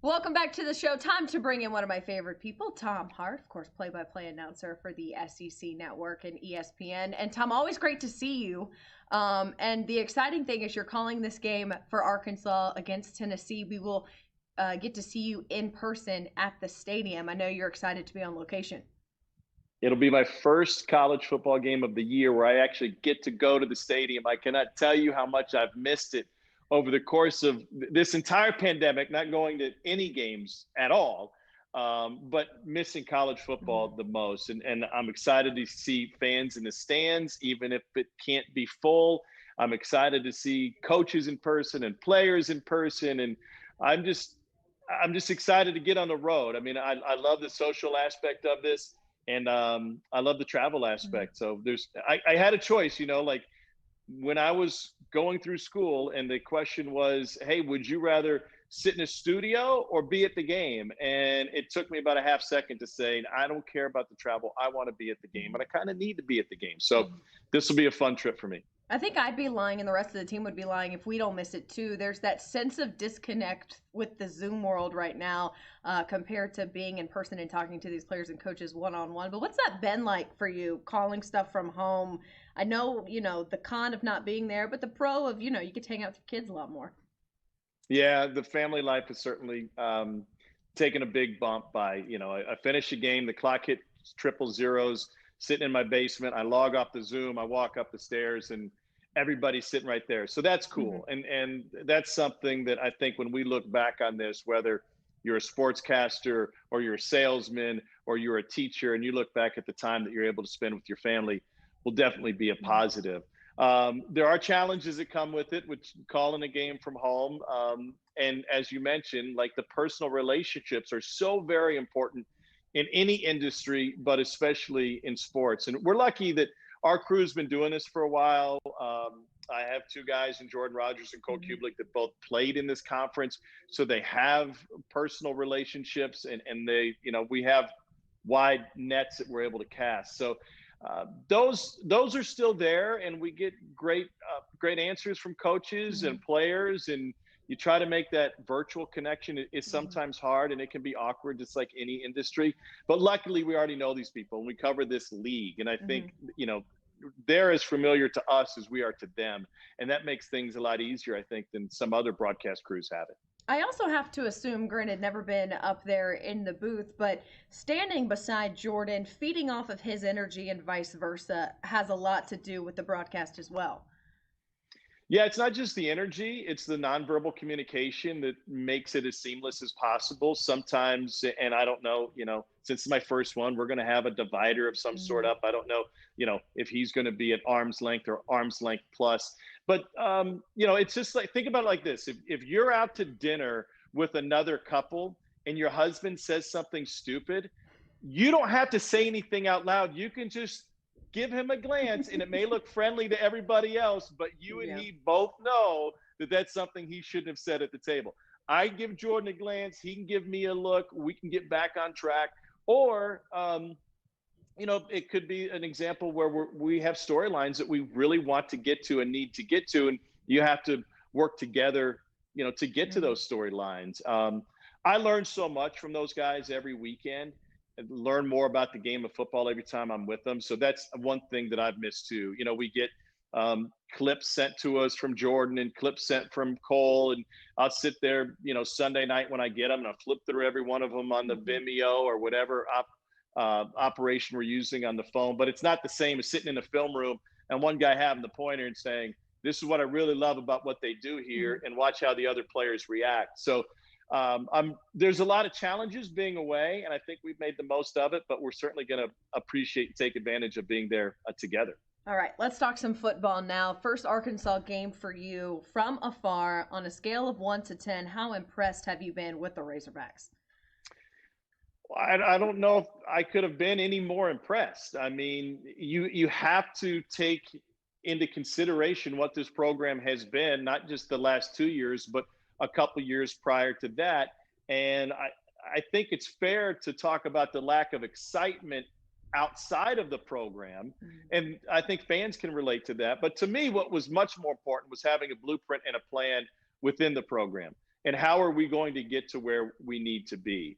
Welcome back to the show. Time to bring in one of my favorite people, Tom Hart, of course, play-by-play announcer for the SEC Network and ESPN. And Tom, always great to see you. And the exciting thing is you're calling this game for Arkansas against Tennessee. We will get to see you in person at the stadium. I know you're excited to be on location. It'll be my first college football game of the year where I actually get to go to the stadium. I cannot tell you how much I've missed it over the course of this entire pandemic, not going to any games at all, but missing college football the most. And I'm excited to see fans in the stands, even if it can't be full. I'm excited to see coaches in person and players in person. And I'm just excited to get on the road. I mean, I love the social aspect of this, and I love the travel aspect. So I had a choice, like when I was going through school and the question was, hey, would you rather sit in a studio or be at the game? And it took me about a half second to say, I don't care about the travel. I want to be at the game, but I kind of need to be at the game. So this will be a fun trip for me. I think I'd be lying and the rest of the team would be lying if we don't miss it too. There's that sense of disconnect with the Zoom world right now compared to being in person and talking to these players and coaches one-on-one. But what's that been like for you, calling stuff from home? I know, the con of not being there, but the pro of, you get to hang out with your kids a lot more. Yeah, the family life has certainly taken a big bump by, I finished a game, the clock hit triple zeros, sitting in my basement. I log off the Zoom, I walk up the stairs, and everybody's sitting right there. So that's cool. And that's something that I think when we look back on this, whether you're a sportscaster or you're a salesman or you're a teacher, and you look back at the time that you're able to spend with your family, will definitely be a positive. There are challenges that come with it, which calling a game from home. And as you mentioned, like the personal relationships are so very important in any industry, but especially in sports. And we're lucky that our crew's been doing this for a while. I have two guys in Jordan Rogers and Cole Kublik that both played in this conference. So they have personal relationships and they, we have wide nets that we're able to cast. So those are still there, and we get great answers from coaches and players, and you try to make that virtual connection. It's sometimes hard and it can be awkward, just like any industry. But luckily, we already know these people and we cover this league. And I think, they're as familiar to us as we are to them. And that makes things a lot easier, I think, than some other broadcast crews have it. I also have to assume, granted, never been up there in the booth, but standing beside Jordan, feeding off of his energy and vice versa has a lot to do with the broadcast as well. Yeah, it's not just the energy, it's the nonverbal communication that makes it as seamless as possible. Sometimes, and I don't know, since it's my first one, we're going to have a divider of some sort up. I don't know, if he's going to be at arm's length or arm's length plus. But, it's just like, think about it like this. If you're out to dinner with another couple and your husband says something stupid, you don't have to say anything out loud. You can just give him a glance, and it may look friendly to everybody else, but you and he both know that that's something he shouldn't have said at the table. I give Jordan a glance, he can give me a look, we can get back on track. Or, it could be an example where we have storylines that we really want to get to and need to get to, and you have to work together, to get to those storylines. I learn so much from those guys every weekend. Learn more about the game of football every time I'm with them. So that's one thing that I've missed too. We get clips sent to us from Jordan and clips sent from Cole, and I'll sit there, Sunday night when I get them, and I'll flip through every one of them on the Vimeo or whatever operation we're using on the phone. But it's not the same as sitting in a film room and one guy having the pointer and saying, this is what I really love about what they do here, and watch how the other players react. So there's a lot of challenges being away, and I think we've made the most of it, but we're certainly going to appreciate and take advantage of being there together. All right, let's talk some football now. First Arkansas game for you from afar. On a scale of 1 to 10, how impressed have you been with the Razorbacks? I don't know if I could have been any more impressed. I mean, you have to take into consideration what this program has been, not just the last 2 years, but a couple years prior to that. And I think it's fair to talk about the lack of excitement outside of the program. And I think fans can relate to that. But to me, what was much more important was having a blueprint and a plan within the program. and how are we going to get to where we need to be.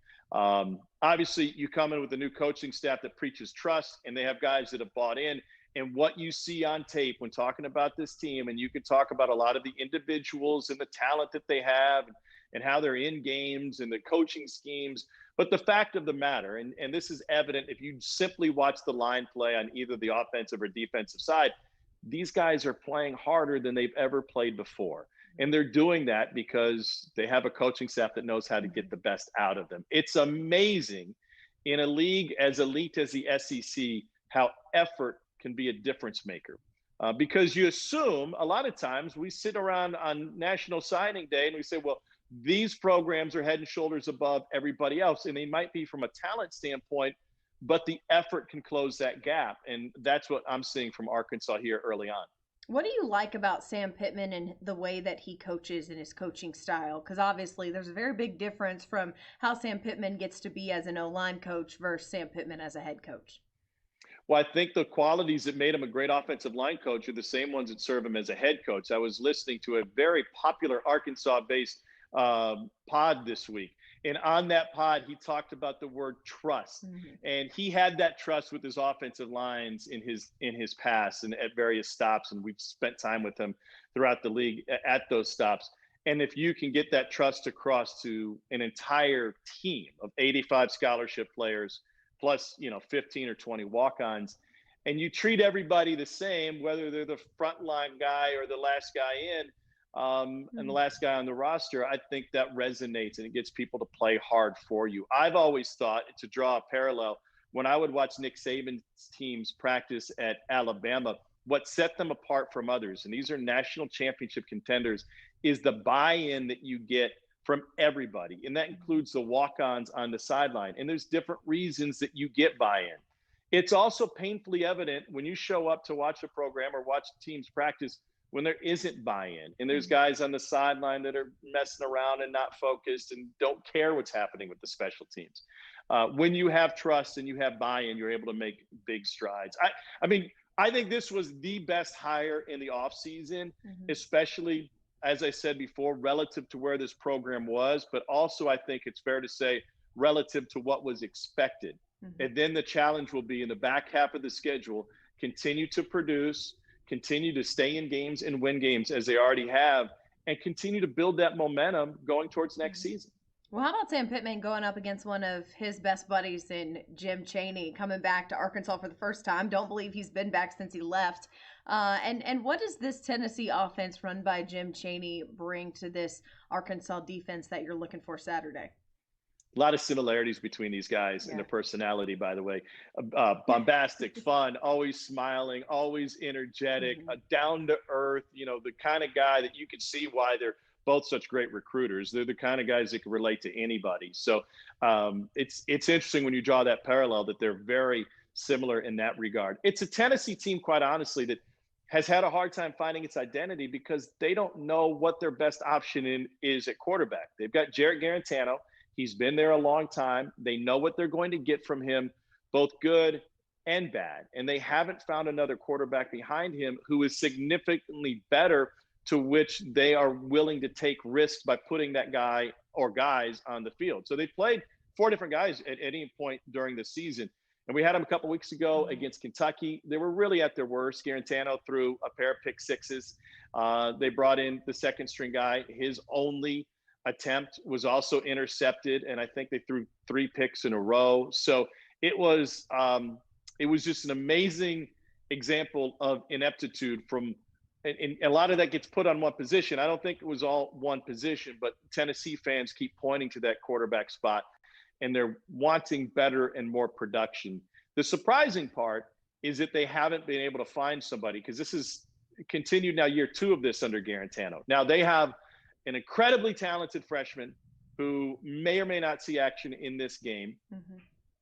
Obviously, you come in with a new coaching staff that preaches trust, and they have guys that have bought in. And what you see on tape when talking about this team, and you can talk about a lot of the individuals and the talent that they have and how they're in games and the coaching schemes. But the fact of the matter, and this is evident if you simply watch the line play on either the offensive or defensive side, these guys are playing harder than they've ever played before. And they're doing that because they have a coaching staff that knows how to get the best out of them. It's amazing in a league as elite as the SEC how effort can be a difference maker. Because you assume a lot of times we sit around on National Signing Day and we say, well, these programs are head and shoulders above everybody else. And they might be from a talent standpoint, but the effort can close that gap. And that's what I'm seeing from Arkansas here early on. What do you like about Sam Pittman and the way that he coaches and his coaching style? Because obviously there's a very big difference from how Sam Pittman gets to be as an O-line coach versus Sam Pittman as a head coach. Well, I think the qualities that made him a great offensive line coach are the same ones that serve him as a head coach. I was listening to a very popular Arkansas-based pod this week. And on that pod, he talked about the word trust. And he had that trust with his offensive lines in his past and at various stops. And we've spent time with him throughout the league at those stops. And if you can get that trust across to an entire team of 85 scholarship players, plus 15 or 20 walk-ons, and you treat everybody the same, whether they're the frontline guy or the last guy in, and the last guy on the roster, I think that resonates and it gets people to play hard for you. I've always thought, to draw a parallel, when I would watch Nick Saban's teams practice at Alabama, what set them apart from others, and these are national championship contenders, is the buy-in that you get from everybody. And that includes the walk-ons on the sideline. And there's different reasons that you get buy-in. It's also painfully evident when you show up to watch a program or watch teams practice when there isn't buy-in and there's guys on the sideline that are messing around and not focused and don't care what's happening with the special teams. When you have trust and you have buy-in, you're able to make big strides. I mean, I think this was the best hire in the offseason, especially, as I said before, relative to where this program was, but also I think it's fair to say relative to what was expected. And then the challenge will be in the back half of the schedule, continue to produce, continue to stay in games and win games as they already have, and continue to build that momentum going towards next season. Well, how about Sam Pittman going up against one of his best buddies in Jim Chaney, coming back to Arkansas for the first time? Don't believe he's been back since he left. And what does this Tennessee offense run by Jim Chaney bring to this Arkansas defense that you're looking for Saturday? A lot of similarities between these guys and their personality, by the way. Bombastic, fun, always smiling, always energetic, down to earth, the kind of guy that you can see why they're both such great recruiters. They're the kind of guys that can relate to anybody. So it's interesting when you draw that parallel that they're very similar in that regard. It's a Tennessee team, quite honestly, that has had a hard time finding its identity because they don't know what their best option is at quarterback. They've got Jarrett Garantano. He's been there a long time. They know what they're going to get from him, both good and bad. And they haven't found another quarterback behind him who is significantly better, to which they are willing to take risks by putting that guy or guys on the field. So they played 4 different guys at any point during the season. And we had them a couple weeks ago against Kentucky. They were really at their worst. Garantano threw a pair of pick sixes. They brought in the second string guy. His only attempt was also intercepted, and I think they threw 3 picks in a row. So it was just an amazing example of ineptitude from, and a lot of that gets put on one position. I don't think it was all one position, but Tennessee fans keep pointing to that quarterback spot, and they're wanting better and more production. The surprising part is that they haven't been able to find somebody, because this is continued now year 2 of this under Garantano. Now they have an incredibly talented freshman who may or may not see action in this game.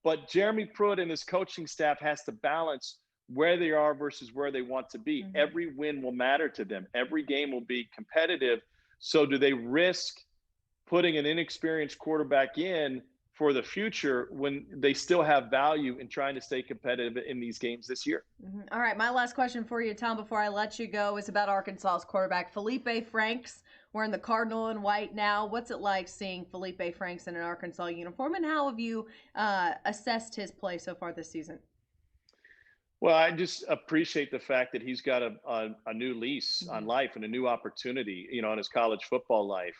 But Jeremy Pruitt and his coaching staff has to balance where they are versus where they want to be. Every win will matter to them. Every game will be competitive. So do they risk putting an inexperienced quarterback in for the future when they still have value in trying to stay competitive in these games this year? All right, my last question for you, Tom, before I let you go, is about Arkansas's quarterback, Felipe Franks. wearing the Cardinal and white now. What's it like seeing Felipe Franklin in an Arkansas uniform, and how have you assessed his play so far this season? Well, I just appreciate the fact that he's got a new lease on Mhm. life and a new opportunity, on his college football life.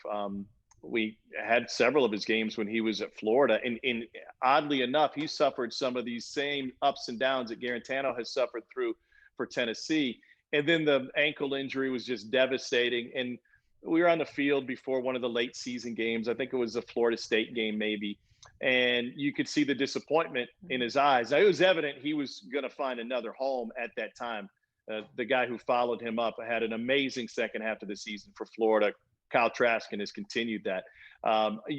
We had several of his games when he was at Florida, and oddly enough, he suffered some of these same ups and downs that Garantano has suffered through for Tennessee. And then the ankle injury was just devastating. And we were on the field before one of the late season games. I think it was a Florida State game, maybe, and you could see the disappointment in his eyes. It was evident he was going to find another home at that time. The guy who followed him up had an amazing second half of the season for Florida. Kyle Trask has continued that.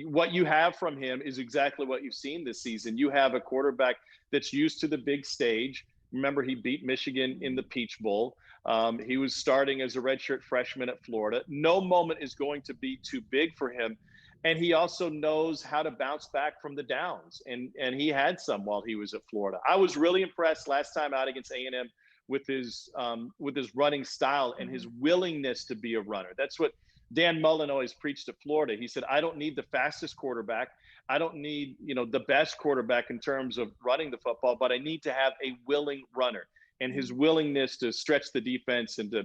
What you have from him is exactly what you've seen this season. You have a quarterback that's used to the big stage. Remember, he beat Michigan in the Peach Bowl. He was starting as a redshirt freshman at Florida. No moment is going to be too big for him, and he also knows how to bounce back from the downs, and he had some while he was at Florida. I was really impressed last time out against A&M with his running style and his willingness to be a runner. That's what Dan Mullen always preached at Florida. He said, I don't need the fastest quarterback. I don't need, the best quarterback in terms of running the football, but I need to have a willing runner. And his willingness to stretch the defense and to,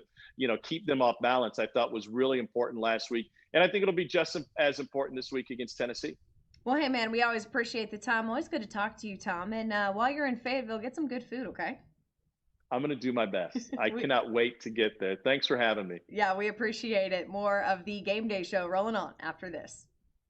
keep them off balance, I thought was really important last week. And I think it'll be just as important this week against Tennessee. Well, hey, man, we always appreciate the time. Always good to talk to you, Tom. And while you're in Fayetteville, get some good food, okay? I'm going to do my best. I we, cannot wait to get there. Thanks for having me. yeah, we appreciate it. More of the Game Day show rolling on after this.